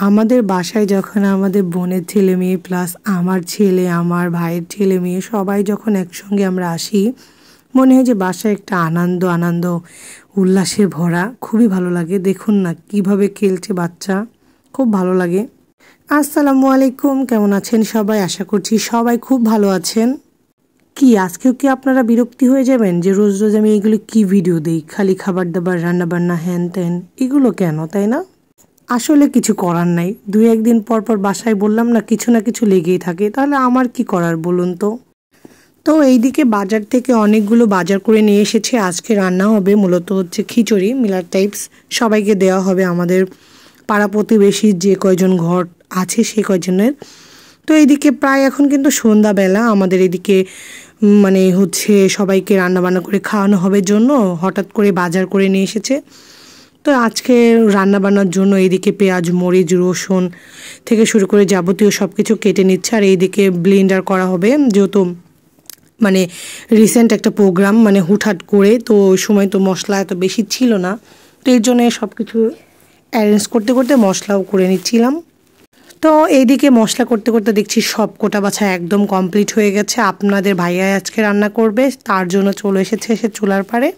আমাদের বাসায় যখন আমাদের বোনের ছেলে মেয়ে প্লাস আমার ছেলে আমার ভাইয়ের ছেলে মেয়ে সবাই যখন একসঙ্গে আমরা আসি মনে হয় যে বাসায় একটা আনন্দ আনন্দ উল্লাসে ভরা। খুবই ভালো লাগে। দেখুন না কিভাবে খেলছে বাচ্চা, খুব ভালো লাগে। আসসালামু আলাইকুম, কেমন আছেন সবাই? আশা করছি সবাই খুব ভালো আছেন। কি আজকেও কি আপনারা বিরক্তি হয়ে যাবেন যে রোজ রোজ আমি এগুলো কি ভিডিও দিই, খালি খাবার দাবার রান্নাবান্না হ্যান ত্যান এগুলো কেন, তাই না? আসলে কিছু করার নাই, দুই একদিন পর পর বাসায় বললাম না কিছু না কিছু লেগেই থাকে, তাহলে আমার কি করার বলুন তো। তো এইদিকে বাজার থেকে অনেকগুলো বাজার করে নিয়ে এসেছে। আজকে রান্না হবে মূলত হচ্ছে খিচুড়ি মিলার টাইপস, সবাইকে দেওয়া হবে আমাদের পাড়া প্রতিবেশী যে কয়জন ঘর আছে সে কয়জনের। তো এইদিকে প্রায় এখন কিন্তু সন্ধ্যাবেলা, আমাদের এদিকে মানে হচ্ছে সবাইকে রান্নাবান্না করে খাওয়ানো হবে জন্য হঠাৎ করে বাজার করে নিয়ে এসেছে। তো আজকে রান্নাবান্নার জন্য এইদিকে পেঁয়াজ মরিচ রসুন থেকে শুরু করে যাবতীয় সব কিছু কেটে নিচ্ছে। আর এইদিকে ব্লেন্ডার করা হবে, যেহেতু মানে রিসেন্ট একটা প্রোগ্রাম, মানে হুটহাট করে, তো ওই সময় তো মশলা এত বেশি ছিল না, তো এই জন্য সব কিছু অ্যারেঞ্জ করতে করতে মশলাও করে নিচ্ছিলাম। তো এইদিকে মশলা করতে করতে দেখছি সব কোটা বাছা একদম কমপ্লিট হয়ে গেছে। আপনাদের ভাইয়া আজকে রান্না করবে, তার জন্য চলে এসেছে সে চুলার পাড়ে।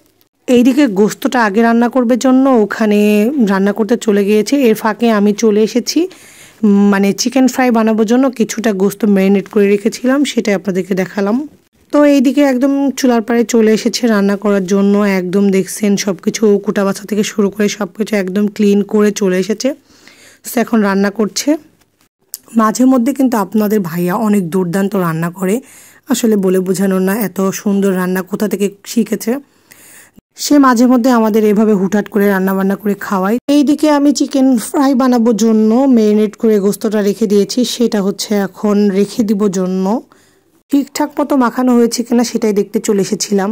এইদিকে গোস্তটা আগে রান্না করবে জন্য ওখানে রান্না করতে চলে গিয়েছে। এর ফাঁকে আমি চলে এসেছি মানে চিকেন ফ্রাই বানানোর জন্য কিছুটা গোস্ত ম্যারিনেট করে রেখেছিলাম, সেটাই আপনাদেরকে দেখালাম। তো এইদিকে একদম চুলার পাড়ে চলে এসেছে রান্না করার জন্য। একদম দেখছেন সব কিছু কুটা বাছা থেকে শুরু করে সব কিছু একদম ক্লিন করে চলে এসেছে। সে এখন রান্না করছে। মাঝে মধ্যে কিন্তু আপনাদের ভাইয়া অনেক দুর্দান্ত রান্না করে, আসলে বলে বোঝানোর না, এত সুন্দর রান্না কোথা থেকে শিখেছে। সে মাঝে মধ্যে আমাদের এভাবে হুটহাট করে রান্না বান্না করে খাওয়ায়। এইদিকে আমি চিকেন ফ্রাই বানাবোর জন্য ম্যারিনেট করে গোস্তটা রেখে দিয়েছি, সেটা হচ্ছে এখন রেখে দিব জন্য। ঠিকঠাক মতো মাখানো হয়েছে কিনা সেটাই দেখতে চলে এসেছিলাম।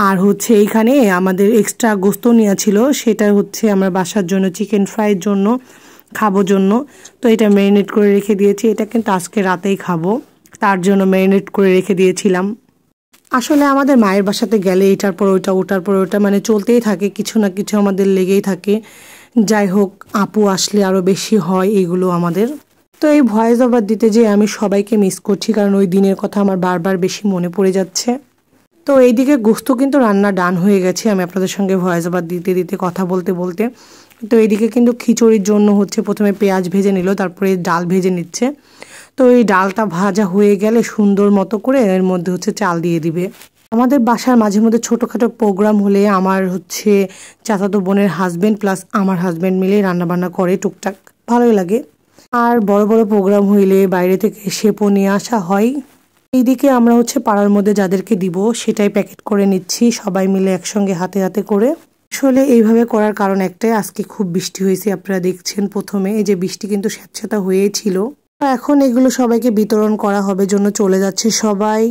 আর হচ্ছে এইখানে আমাদের এক্সট্রা গোস্ত নেওয়া ছিল, সেটা হচ্ছে আমার বাসার জন্য চিকেন ফ্রাইয়ের জন্য খাবো জন্য। তো এটা ম্যারিনেট করে রেখে দিয়েছি, এটা কিন্তু আজকে রাতেই খাবো, তার জন্য ম্যারিনেট করে রেখে দিয়েছিলাম। আসলে আমাদের মায়ের বাসাতে গেলে এটার পর ওইটা ওটার পর ওটা মানে চলতেই থাকে, কিছু না কিছু আমাদের লেগেই থাকে। যাই হোক, আপু আসলে আরও বেশি হয় এগুলো আমাদের। তো এই ভয়েস ওভার দিতে যেয়ে আমি সবাইকে মিস করছি, কারণ ওই দিনের কথা আমার বারবার বেশি মনে পড়ে যাচ্ছে। তো এইদিকে গোস্ত কিন্তু রান্না ডান হয়ে গেছে, আমি আপনাদের সঙ্গে ভয়েস ওভার দিতে দিতে কথা বলতে বলতে। তো এইদিকে কিন্তু খিচুড়ির জন্য হচ্ছে প্রথমে পেঁয়াজ ভেজে নিল, তারপরে ডাল ভেজে নিচ্ছে। তো এই ডালটা ভাজা হয়ে গেলে সুন্দর মতো করে এর মধ্যে হচ্ছে চাল দিয়ে দিবে। আমাদের বাসার মাঝে মধ্যে ছোটোখাটো প্রোগ্রাম হলে আমার হচ্ছে চাচাতো বোনের হাজব্যান্ড প্লাস আমার হাজব্যান্ড মিলে রান্নাবান্না করে টুকটাক, ভালোই লাগে। আর বড় বড় প্রোগ্রাম হইলে বাইরে থেকে শেপও নিয়ে আসা হয়। এইদিকে আমরা হচ্ছে পাড়ার মধ্যে যাদেরকে দিব সেটাই প্যাকেট করে নিচ্ছি সবাই মিলে একসঙ্গে হাতে হাতে করে। আসলে এইভাবে করার কারণ একটাই, আজকে খুব বৃষ্টি হয়েছে, আপনারা দেখছেন প্রথমে এই যে বৃষ্টি কিন্তু স্যাঁতস্যাঁতে হয়েছিল। এখন এগুলো সবাইকে বিতরণ করা হবে জন্য চলে যাচ্ছে সবাই।